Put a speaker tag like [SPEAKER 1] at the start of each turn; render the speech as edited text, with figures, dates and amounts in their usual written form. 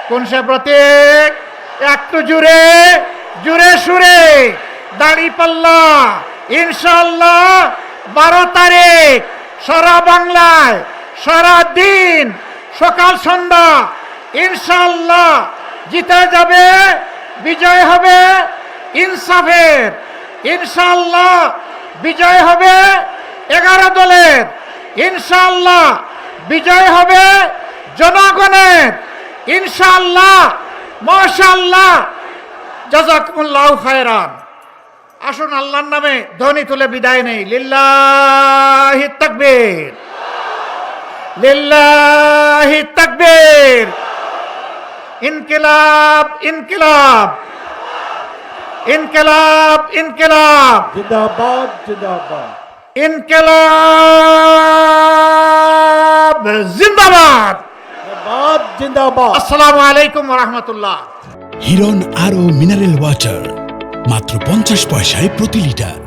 [SPEAKER 1] কোন সে প্রতীক? একটু জুড়ে জুড়ে সুরে দাঁড়িপাল্লা ইনশাআল্লাহ 12 তারিখ সারা বাংলায় সারা দিন সকাল সন্ধ্যা ইনশাআল্লাহ জিতে যাবে, বিজয় হবে ইনসাফের। ইনশাআল্লাহ বিজয় হবে 11 দলের। ইনশাআল্লাহ বিজয় হবে জনগণের। ইনশাআল্লাহ মাশাআল্লাহ জাযাকুমুল্লাহু খায়রান। আসুন আল্লাহর নামে ধ্বনি তুলে বিদায় নেই। লিল্লাহি তাকবীর, লিল্লাহি তাকবীর। ইনকিলাব ইনকিলাব ইনকিলাব ইনকিলাব
[SPEAKER 2] জিন্দাবাদ জিন্দাবাদ।
[SPEAKER 1] ইনকিলাব জিন্দাবাদ।
[SPEAKER 2] জিন্দাবাদ জিন্দাবাদ।
[SPEAKER 1] আসসালামু আলাইকুম ওয়া রাহমাতুল্লাহ।
[SPEAKER 3] হিরন আরও মিনারেল ওয়াটার মাত্র 50 পয়সায় প্রতি লিটার।